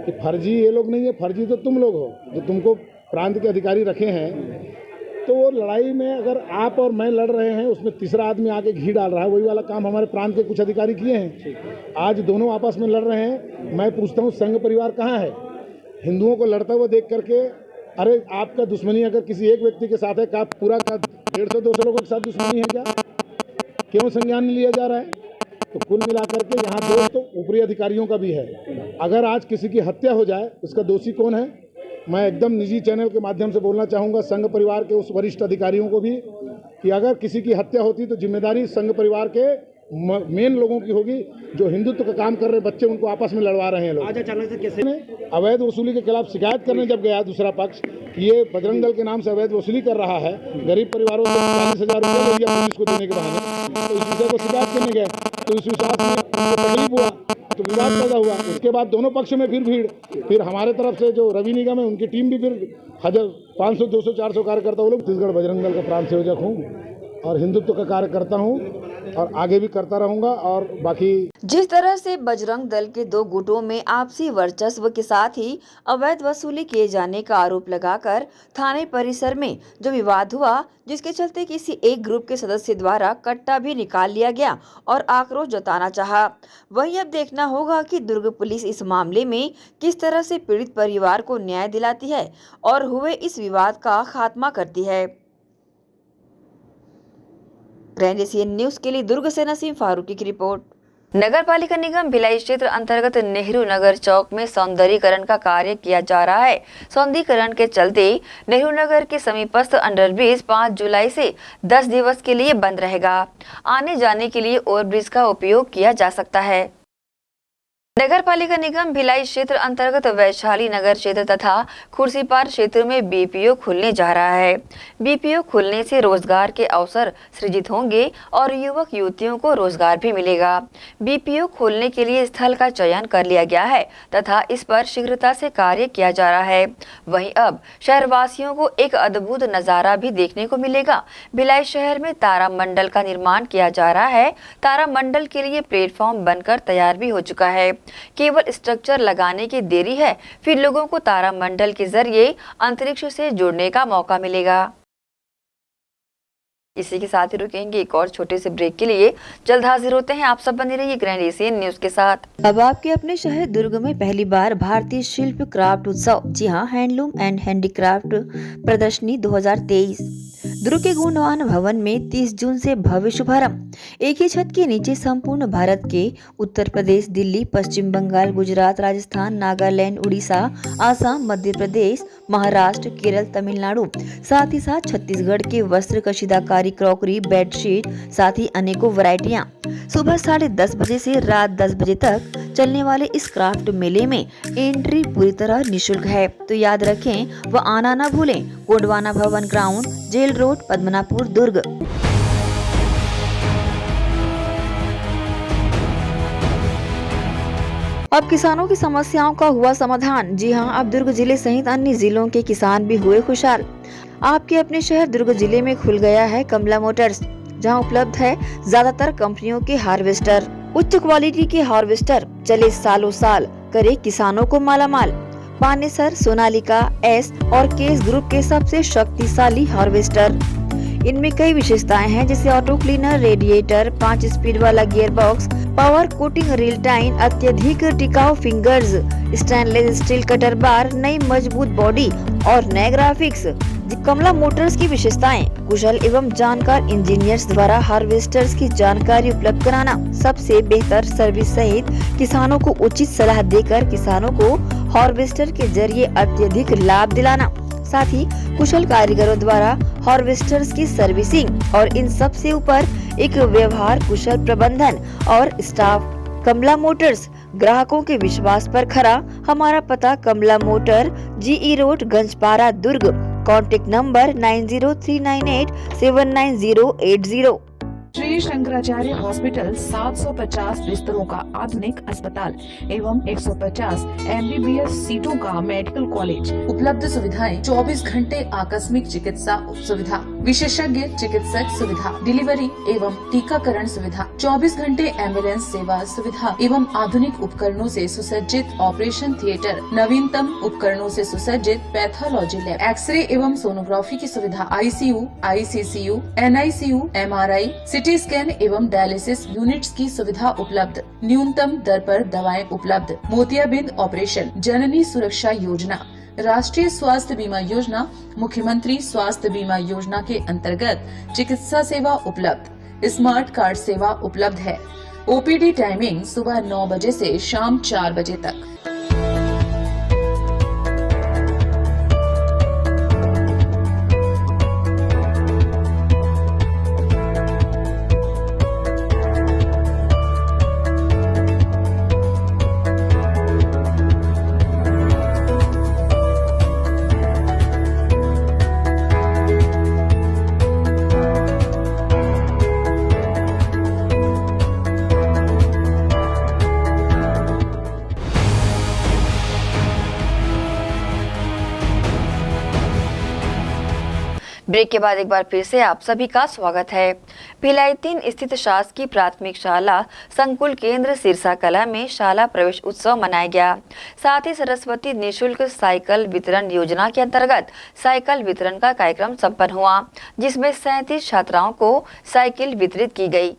कि फर्जी ये लोग नहीं है, फर्जी तो तुम लोग हो जो तुमको प्रांत के अधिकारी रखे हैं। तो वो लड़ाई में अगर आप और मैं लड़ रहे हैं, उसमें तीसरा आदमी आके घी डाल रहा है, वही वाला काम हमारे प्रांत के कुछ अधिकारी किए हैं। आज दोनों आपस में लड़ रहे हैं। मैं पूछता हूँ संघ परिवार कहाँ है? हिंदुओं को लड़ता हुआ देख करके, अरे आपका दुश्मनी अगर किसी एक व्यक्ति के साथ है, का पूरा का 150-200 लोगों के साथ दुश्मनी है क्या? क्यों संज्ञान नहीं लिया जा रहा है? तो कुल मिलाकर के यहाँ दोष तो ऊपरी अधिकारियों का भी है। अगर आज किसी की हत्या हो जाए, उसका दोषी कौन है? मैं एकदम निजी चैनल के माध्यम से बोलना चाहूँगा संघ परिवार के उस वरिष्ठ अधिकारियों को भी कि अगर किसी की हत्या होती तो जिम्मेदारी संघ परिवार के मेन लोगों की होगी, जो हिंदुत्व का काम कर रहे बच्चे उनको आपस में लड़वा रहे हैं लोग। आज अचानक से कैसे अवैध वसूली के खिलाफ शिकायत करने जब गया दूसरा पक्ष कि ये बजरंग दल के नाम से अवैध वसूली कर रहा है, गरीब परिवारों से 40,000 रुपये ले लिया पुलिस को देने के बहाने, तो इस विषय को शिकायत करने गए तो इस विश्वास में तकलीफ हुआ तो विवाद पैदा हुआ। उसके बाद दोनों पक्ष में फिर भीड़, फिर हमारे तरफ से जो रवि निगम है उनकी टीम भी फिर 500, 200, 400 कार्यकर्ता वो लोग। छत्तीसगढ़ बजरंग दल का प्रांत संयोजक हूँ और हिंदुत्व का कार्य करता हूँ और आगे भी करता रहूंगा। और बाकी जिस तरह से बजरंग दल के दो गुटों में आपसी वर्चस्व के साथ ही अवैध वसूली किए जाने का आरोप लगाकर थाने परिसर में जो विवाद हुआ, जिसके चलते किसी एक ग्रुप के सदस्य द्वारा कट्टा भी निकाल लिया गया और आक्रोश जताना चाहा। वहीं अब देखना होगा कि दुर्ग पुलिस इस मामले में किस तरह से पीड़ित परिवार को न्याय दिलाती है और हुए इस विवाद का खात्मा करती है। ग्रैंड एशियन न्यूज के लिए दुर्ग से नसीम फारूकी की रिपोर्ट। नगर पालिका निगम भिलाई क्षेत्र अंतर्गत नेहरू नगर चौक में सौंदर्यीकरण का कार्य किया जा रहा है। सौंदर्यीकरण के चलते नेहरू नगर के समीपस्थ अंडरब्रिज 5 जुलाई से 10 दिवस के लिए बंद रहेगा। आने जाने के लिए ओवरब्रिज का उपयोग किया जा सकता है। नगर पालिका निगम भिलाई क्षेत्र अंतर्गत वैशाली नगर क्षेत्र तथा खुर्सीपार क्षेत्र में बीपीओ खुलने जा रहा है। बीपीओ खुलने से रोजगार के अवसर सृजित होंगे और युवक युवतियों को रोजगार भी मिलेगा। बीपीओ खोलने के लिए स्थल का चयन कर लिया गया है तथा इस पर शीघ्रता से कार्य किया जा रहा है। वहीं अब शहरवासियों को एक अद्भुत नजारा भी देखने को मिलेगा। भिलाई शहर में तारा मंडल का निर्माण किया जा रहा है। तारा मंडल के लिए प्लेटफॉर्म बनकर तैयार भी हो चुका है। केवल स्ट्रक्चर लगाने की देरी है, फिर लोगों को तारा मंडल के जरिए अंतरिक्ष से जुड़ने का मौका मिलेगा। इसी के साथ ही रुकेंगे एक और छोटे से ब्रेक के लिए। जल्द हाजिर होते हैं, आप सब बने रहिए ग्रैंड एशियन न्यूज के साथ। अब आपके अपने शहर दुर्ग में पहली बार भारतीय शिल्प क्राफ्ट उत्सव, जी हाँ, हैंडलूम एंड हैंडीक्राफ्ट प्रदर्शनी 2023 दुर्ग के गुणवान भवन में 30 जून से भव्य शुभारंभ। एक ही छत के नीचे संपूर्ण भारत के उत्तर प्रदेश, दिल्ली, पश्चिम बंगाल, गुजरात, राजस्थान, नागालैंड, उड़ीसा, आसाम, मध्य प्रदेश, महाराष्ट्र, केरल, तमिलनाडु, साथ ही साथ छत्तीसगढ़ के वस्त्र, कशीदाकारी, क्रॉकरी, बेडशीट, साथ ही अनेकों वैरायटियां। सुबह 10:30 बजे से रात 10 बजे तक चलने वाले इस क्राफ्ट मेले में एंट्री पूरी तरह निःशुल्क है, तो याद रखें व आना न भूलें। गोंडवाना भवन ग्राउंड, जेल रोड, पद्मनापुर, दुर्ग। अब किसानों की समस्याओं का हुआ समाधान। जी हां, अब दुर्ग जिले सहित अन्य जिलों के किसान भी हुए खुशहाल। आपके अपने शहर दुर्ग जिले में खुल गया है कमला मोटर्स, जहां उपलब्ध है ज्यादातर कंपनियों के हार्वेस्टर। उच्च क्वालिटी के हार्वेस्टर चले सालों साल, करे किसानों को मालामाल। पानेसर, सोनालिका, एस और केस ग्रुप के सबसे शक्तिशाली हार्वेस्टर। इनमें कई विशेषताएं हैं, जैसे ऑटो क्लीनर, रेडिएटर, 5 स्पीड वाला gear box, power coating reel time, अत्यधिक टिकाऊ फिंगर्स, स्टेनलेस स्टील कटर बार, नई मजबूत बॉडी और नए ग्राफिक्स। कमला मोटर्स की विशेषताएं: कुशल एवं जानकार इंजीनियर्स द्वारा हार्वेस्टर्स की जानकारी उपलब्ध कराना, सबसे बेहतर सर्विस सहित किसानों को उचित सलाह देकर किसानों को हार्वेस्टर के जरिए अत्यधिक लाभ दिलाना, साथ ही कुशल कारीगरों द्वारा हार्वेस्टर्स की सर्विसिंग और इन सब से ऊपर एक व्यवहार कुशल प्रबंधन और स्टाफ। कमला मोटर्स ग्राहकों के विश्वास पर खरा। हमारा पता Kamla motor, GE road, Ganjpara, Durg. Contact number 9039879080। Shri Shankaracharya hospital 750 बिस्तरों का आधुनिक अस्पताल एवं 150 MBBS सीटों का मेडिकल कॉलेज। उपलब्ध सुविधाएं: 24 घंटे आकस्मिक चिकित्सा सुविधा, विशेषज्ञ चिकित्सक सुविधा, डिलीवरी एवं टीकाकरण सुविधा, 24 घंटे एम्बुलेंस सेवा सुविधा एवं आधुनिक उपकरणों से सुसज्जित ऑपरेशन थिएटर, नवीनतम उपकरणों से सुसज्जित पैथोलॉजी लैब, एक्सरे एवं सोनोग्राफी की सुविधा, ICU, ICCU, NICU, MRI, CT scan एवं डायलिसिस यूनिट्स की सुविधा उपलब्ध, न्यूनतम दर पर दवाएं उपलब्ध, मोतियाबिंद ऑपरेशन, जननी सुरक्षा योजना, राष्ट्रीय स्वास्थ्य बीमा योजना, मुख्यमंत्री स्वास्थ्य बीमा योजना के अंतर्गत चिकित्सा सेवा उपलब्ध, स्मार्ट कार्ड सेवा उपलब्ध है। OPD टाइमिंग सुबह 9 बजे से शाम 4 बजे तक। ब्रेक के बाद एक बार फिर से आप सभी का स्वागत है। भिलाई 3 स्थित शासकीय प्राथमिक शाला संकुल केंद्र सिरसा कला में शाला प्रवेश उत्सव मनाया गया। साथ ही सरस्वती निःशुल्क साइकिल वितरण योजना के अंतर्गत साइकिल वितरण का कार्यक्रम संपन्न हुआ, जिसमें 37 छात्राओं को साइकिल वितरित की गई।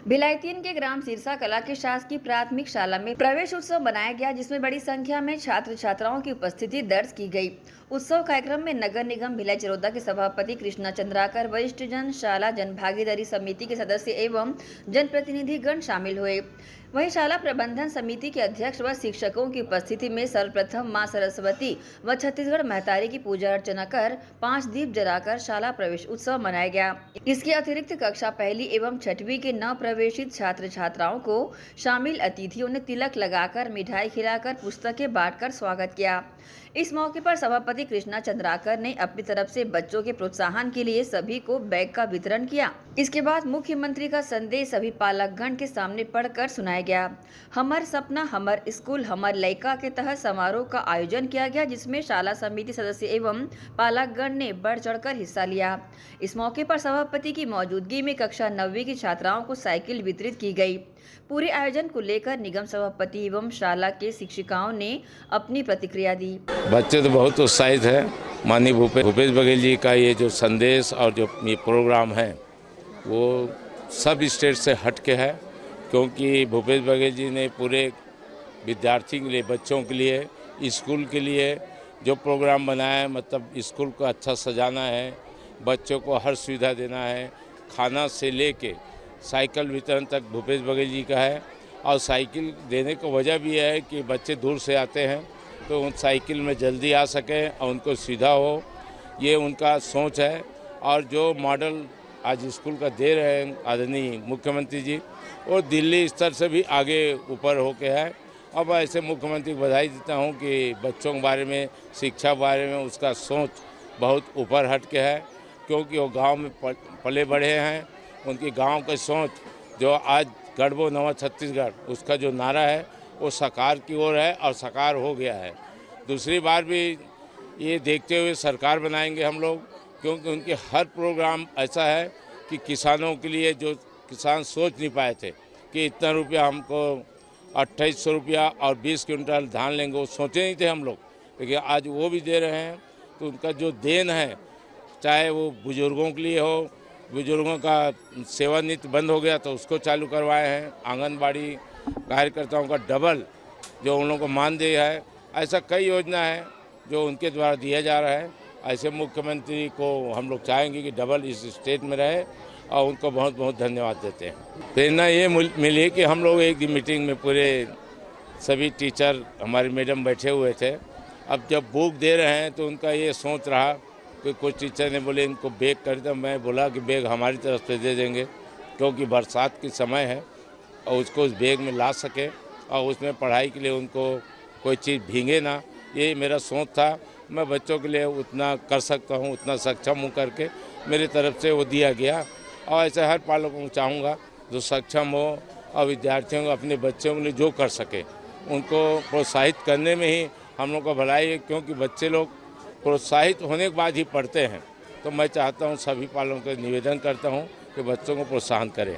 भिलाई 3 के ग्राम सिरसा कला की शासकीय प्राथमिक शाला में प्रवेश उत्सव मनाया गया, जिसमें बड़ी संख्या में छात्र छात्राओं की उपस्थिति दर्ज की गई। उत्सव कार्यक्रम में नगर निगम भिलाई चरोदा के सभापति कृष्णा चंद्राकर, वरिष्ठ जन, शाला जन भागीदारी समिति के सदस्य एवं जनप्रतिनिधिगण शामिल हुए। वहीं शाला प्रबंधन समिति के अध्यक्ष व शिक्षकों की उपस्थिति में सर्वप्रथम मां सरस्वती व छत्तीसगढ़ महतारी की पूजा अर्चना कर 5 दीप जलाकर शाला प्रवेश उत्सव मनाया गया। इसके अतिरिक्त कक्षा 1ली एवं 6वीं के नव प्रवेशित छात्र छात्राओं को शामिल अतिथियों ने तिलक लगाकर, मिठाई खिलाकर, पुस्तकें बांटकर स्वागत किया। इस मौके पर सभापति कृष्णा चंद्राकर ने अपनी तरफ से बच्चों के प्रोत्साहन के लिए सभी को बैग का वितरण किया। इसके बाद मुख्यमंत्री का संदेश सभी पालकगण के सामने पढ़कर सुनाया गया। हमर सपना हमर स्कूल हमर लइका के तहत समारोह का आयोजन किया गया, जिसमें शाला समिति सदस्य एवं पालकगण ने बढ़ चढ़कर हिस्सा लिया। इस मौके पर सभापति की मौजूदगी में कक्षा 9वीं की छात्राओं को साइकिल वितरित की गई। पूरे आयोजन को लेकर निगम सभापति एवं शाला के शिक्षिकाओं ने अपनी प्रतिक्रिया दी। बच्चे तो बहुत उत्साहित है। माननीय भूपेश बघेल जी का ये जो संदेश और जो ये प्रोग्राम है वो सब स्टेट से हट के है, क्योंकि भूपेश बघेल जी ने पूरे विद्यार्थी के लिए, बच्चों के लिए, स्कूल के लिए जो प्रोग्राम बनाया है, मतलब स्कूल को अच्छा सजाना है, बच्चों को हर सुविधा देना है, खाना से लेके साइकिल वितरण तक भूपेश बघेल जी का है। और साइकिल देने की वजह भी है कि बच्चे दूर से आते हैं तो उन साइकिल में जल्दी आ सकें और उनको सुविधा हो, ये उनका सोच है। और जो मॉडल आज स्कूल का दे रहे हैं आदरणीय मुख्यमंत्री जी, वो दिल्ली स्तर से भी आगे ऊपर होके है। अब ऐसे मुख्यमंत्री को बधाई देता हूँ कि बच्चों के बारे में, शिक्षा के बारे में उसका सोच बहुत ऊपर हट के है, क्योंकि वो गांव में पले बढ़े हैं। उनकी गांव की सोच जो आज गढ़बो नवा छत्तीसगढ़, उसका जो नारा है वो साकार की ओर है और साकार हो गया है। दूसरी बार भी ये देखते हुए सरकार बनाएंगे हम लोग, क्योंकि उनके हर प्रोग्राम ऐसा है कि किसानों के लिए, जो किसान सोच नहीं पाए थे कि इतना रुपया हमको 2800 रुपया और 20 क्विंटल धान लेंगे, वो सोचे नहीं थे हम लोग, लेकिन आज वो भी दे रहे हैं। तो उनका जो देन है, चाहे वो बुजुर्गों के लिए हो, बुजुर्गों का सेवानिवृत्ति बंद हो गया तो उसको चालू करवाए हैं, आंगनबाड़ी कार्यकर्ताओं का डबल जो उन लोगों को मानदेय है, ऐसा कई योजना है जो उनके द्वारा दिया जा रहा है। ऐसे मुख्यमंत्री को हम लोग चाहेंगे कि डबल इस स्टेट में रहे और उनको बहुत बहुत धन्यवाद देते हैं। प्रेरणा ये मिली कि हम लोग एक दिन मीटिंग में पूरे सभी टीचर, हमारे मैडम बैठे हुए थे। अब जब बुक दे रहे हैं तो उनका ये सोच रहा कि कुछ टीचर ने बोले इनको बैग कर दो। मैं बोला कि बैग हमारी तरफ से दे देंगे, क्योंकि बरसात के समय है और उसको उस बैग में ला सके और उसमें पढ़ाई के लिए उनको कोई चीज़ भीगे ना, ये मेरा सोच था। मैं बच्चों के लिए उतना कर सकता हूँ, उतना सक्षम हूँ करके मेरी तरफ से वो दिया गया। और ऐसे हर पालकों को चाहूँगा जो सक्षम हो और विद्यार्थियों को, अपने बच्चों के लिए जो कर सके उनको प्रोत्साहित करने में ही हम लोग का भलाई है, क्योंकि बच्चे लोग प्रोत्साहित होने के बाद ही पढ़ते हैं। तो मैं चाहता हूँ सभी पालकों को निवेदन करता हूँ कि बच्चों को प्रोत्साहन करें।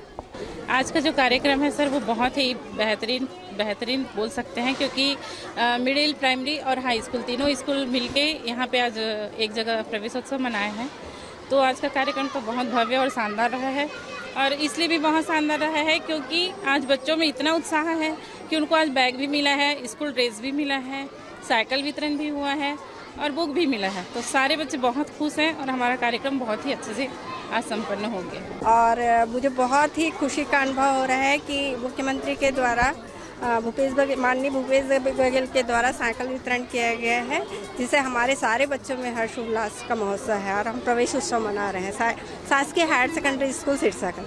आज का जो कार्यक्रम है सर वो बहुत ही बेहतरीन बोल सकते हैं, क्योंकि मिडिल, प्राइमरी और हाई स्कूल तीनों स्कूल मिलके यहाँ पे आज एक जगह प्रवेशोत्सव मनाए हैं। तो आज का कार्यक्रम तो बहुत भव्य और शानदार रहा है, और इसलिए भी बहुत शानदार रहा है क्योंकि आज बच्चों में इतना उत्साह है कि उनको आज बैग भी मिला है, स्कूल ड्रेस भी मिला है, साइकिल वितरण भी हुआ है और बुक भी मिला है। तो सारे बच्चे बहुत खुश हैं और हमारा कार्यक्रम बहुत ही अच्छे से आज संपन्न हो गया। और मुझे बहुत ही खुशी का अनुभव हो रहा है कि मुख्यमंत्री के द्वारा माननीय भूपेश बघेल के द्वारा साइकिल वितरण किया गया है, जिससे हमारे सारे बच्चों में हर्ष उल्लास का महोत्सव है और हम प्रवेश उत्सव मना रहे हैं शासकीय हायर सेकेंडरी स्कूल सिरसा का।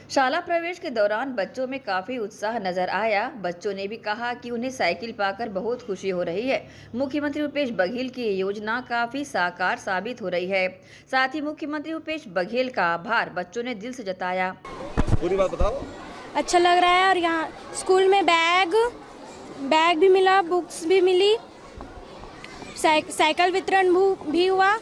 शाला प्रवेश के दौरान बच्चों में काफी उत्साह नजर आया। बच्चों ने भी कहा कि उन्हें साइकिल पाकर बहुत खुशी हो रही है। मुख्यमंत्री भूपेश बघेल की ये योजना काफी साकार साबित हो रही है। साथ ही मुख्यमंत्री भूपेश बघेल का आभार बच्चों ने दिल से जताया। पूरी बात बताओ। अच्छा लग रहा है और यहाँ स्कूल में बैग भी मिला, बुक्स भी मिली, साइकिल वितरण भी हुआ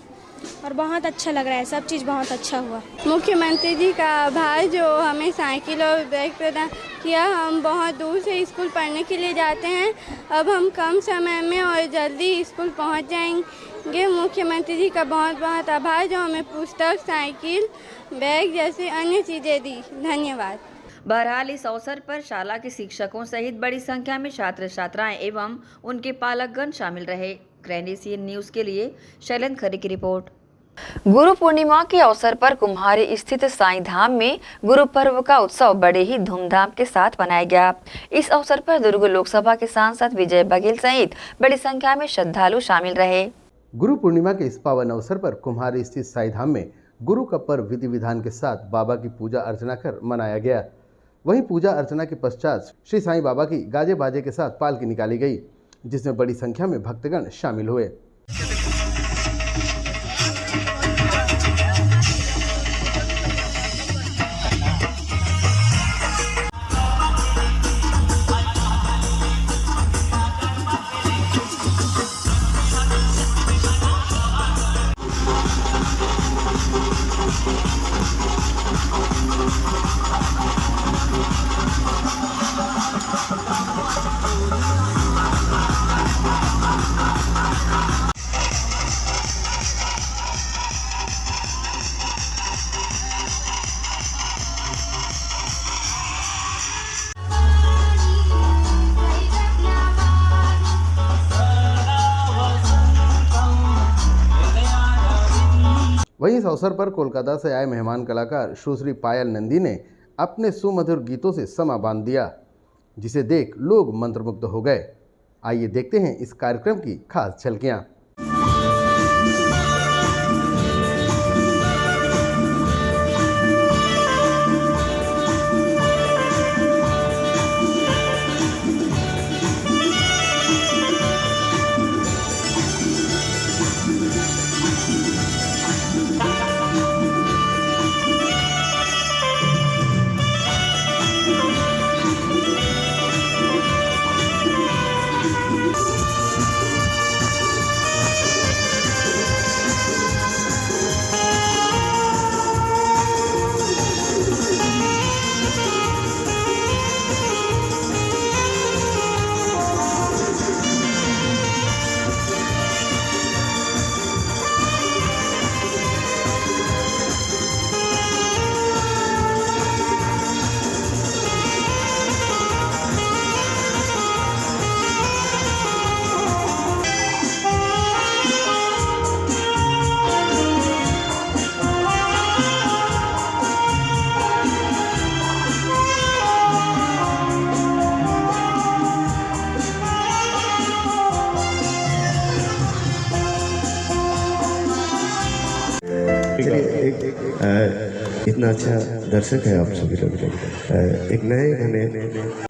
और बहुत अच्छा लग रहा है। सब चीज़ बहुत अच्छा हुआ। मुख्यमंत्री जी का आभार जो हमें साइकिल और बैग प्रदान किया। हम बहुत दूर से स्कूल पढ़ने के लिए जाते हैं, अब हम कम समय में और जल्दी स्कूल पहुंच जाएंगे। मुख्यमंत्री जी का बहुत बहुत आभार जो हमें पुस्तक, साइकिल, बैग जैसी अन्य चीज़ें दी। धन्यवाद। बहरहाल इस अवसर पर शाला के शिक्षकों सहित बड़ी संख्या में छात्र छात्राएं एवं उनके पालकगण शामिल रहे। ग्रैंड न्यूज के लिए शैलेंद्र खरे की रिपोर्ट। गुरु पूर्णिमा के अवसर पर कुम्हारी स्थित साईं धाम में गुरु पर्व का उत्सव बड़े ही धूमधाम के साथ मनाया गया। इस अवसर पर दुर्ग लोकसभा के सांसद विजय बघेल सहित बड़ी संख्या में श्रद्धालु शामिल रहे। गुरु पूर्णिमा के इस पावन अवसर पर कुम्हारी स्थित साईं धाम में गुरु का पर्व विधि विधान के साथ बाबा की पूजा अर्चना कर मनाया गया। वहीं पूजा अर्चना के पश्चात श्री साईं बाबा की गाजे बाजे के साथ पालकी निकाली गई, जिसमें बड़ी संख्या में भक्तगण शामिल हुए। वहीं इस अवसर पर कोलकाता से आए मेहमान कलाकार सुश्री पायल नंदी ने अपने सुमधुर गीतों से समा बांध दिया, जिसे देख लोग मंत्रमुग्ध हो गए। आइए देखते हैं इस कार्यक्रम की खास झलकियां। इतना अच्छा दर्शक है आप सभी लोग। एक नए गाने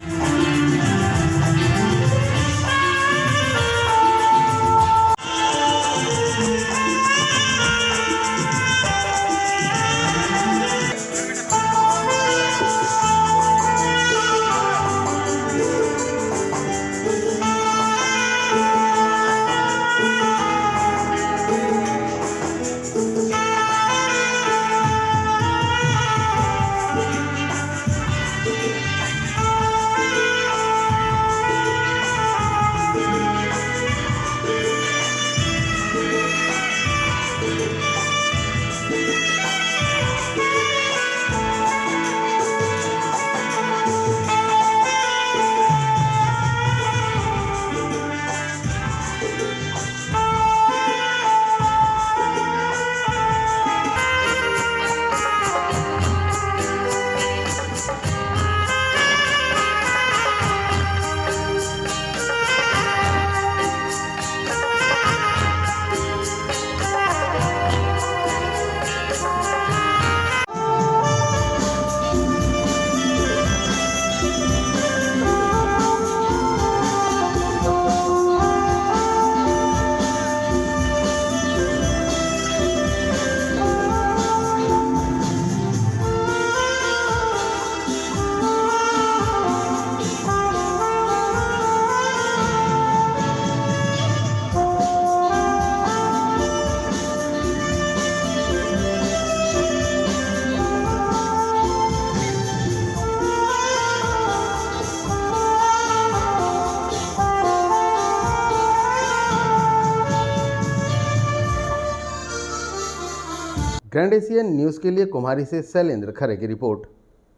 ग्रैंड एशियन न्यूज के लिए कुम्हारी से शैलेंद्र खरे की रिपोर्ट।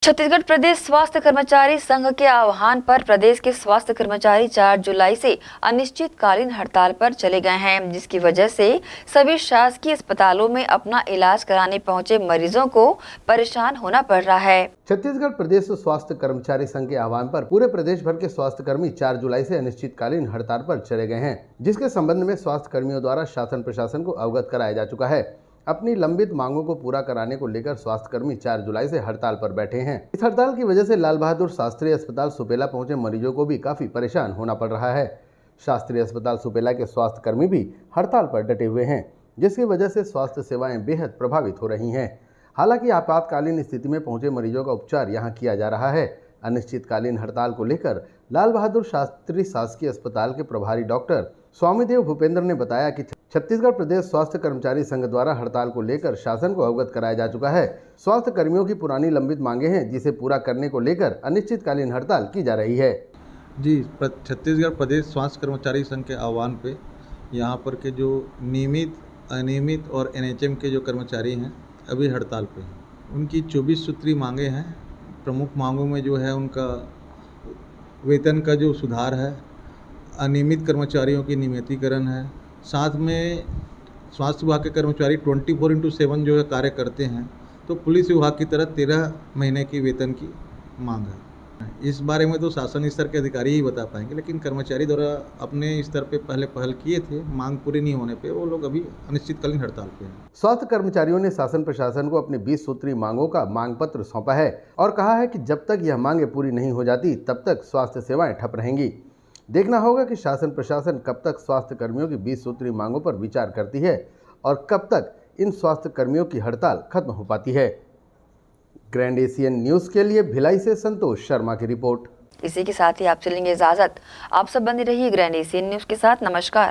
छत्तीसगढ़ प्रदेश स्वास्थ्य कर्मचारी संघ के आह्वान पर प्रदेश के स्वास्थ्य कर्मचारी 4 जुलाई से अनिश्चितकालीन हड़ताल पर चले गए हैं, जिसकी वजह से सभी शासकीय अस्पतालों में अपना इलाज कराने पहुंचे मरीजों को परेशान होना पड़ रहा है। छत्तीसगढ़ प्रदेश स्वास्थ्य कर्मचारी संघ के आह्वान पर पूरे प्रदेश भर के स्वास्थ्य कर्मी 4 जुलाई से अनिश्चितकालीन हड़ताल पर चले गए हैं, जिसके संबंध में स्वास्थ्य कर्मियों द्वारा शासन प्रशासन को अवगत कराया जा चुका है। अपनी लंबित मांगों को पूरा कराने को लेकर स्वास्थ्य कर्मी 4 जुलाई से हड़ताल पर बैठे हैं। इस हड़ताल की वजह से लाल बहादुर शास्त्री अस्पताल सुपेला पहुंचे मरीजों को भी काफी परेशान होना पड़ रहा है। शास्त्री अस्पताल सुपेला के स्वास्थ्य कर्मी भी हड़ताल पर डटे हुए हैं, जिसकी वजह से स्वास्थ्य सेवाएं बेहद प्रभावित हो रही हैं। हालांकि आपातकालीन स्थिति में पहुंचे मरीजों का उपचार यहां किया जा रहा है। अनिश्चितकालीन हड़ताल को लेकर लाल बहादुर शास्त्री शासकीय अस्पताल के प्रभारी डॉक्टर स्वामीदेव भूपेंद्र ने बताया कि छत्तीसगढ़ प्रदेश स्वास्थ्य कर्मचारी संघ द्वारा हड़ताल को लेकर शासन को अवगत कराया जा चुका है। स्वास्थ्य कर्मियों की पुरानी लंबित मांगे हैं, जिसे पूरा करने को लेकर अनिश्चितकालीन हड़ताल की जा रही है। जी, छत्तीसगढ़ प्रदेश स्वास्थ्य कर्मचारी संघ के आह्वान पे यहाँ पर के जो नियमित, अनियमित और एनएचएम के जो कर्मचारी हैं अभी हड़ताल पे हैं। उनकी 24 सूत्री मांगे हैं। प्रमुख मांगों में जो है उनका वेतन का जो सुधार है, अनियमित कर्मचारियों की नियमितीकरण है, साथ में स्वास्थ्य विभाग के कर्मचारी 24/7 जो है कार्य करते हैं, तो पुलिस विभाग की तरह 13 महीने की वेतन की मांग है। इस बारे में तो शासन स्तर के अधिकारी ही बता पाएंगे, लेकिन कर्मचारी द्वारा अपने स्तर पे पहले पहल किए थे, मांग पूरी नहीं होने पे वो लोग अभी अनिश्चितकालीन हड़ताल पे हैं। स्वास्थ्य कर्मचारियों ने शासन प्रशासन को अपनी 20 सूत्री मांगों का मांग पत्र सौंपा है और कहा है कि जब तक यह मांगे पूरी नहीं हो जाती तब तक स्वास्थ्य सेवाएं ठप रहेंगी। देखना होगा कि शासन प्रशासन कब तक स्वास्थ्य कर्मियों की 20 सूत्री मांगों पर विचार करती है और कब तक इन स्वास्थ्य कर्मियों की हड़ताल खत्म हो पाती है। ग्रैंड एशियन न्यूज के लिए भिलाई से संतोष शर्मा की रिपोर्ट। इसी के साथ ही आप चलेंगे इजाजत। आप सब बने रहिए ग्रैंड एशियन न्यूज के साथ। नमस्कार।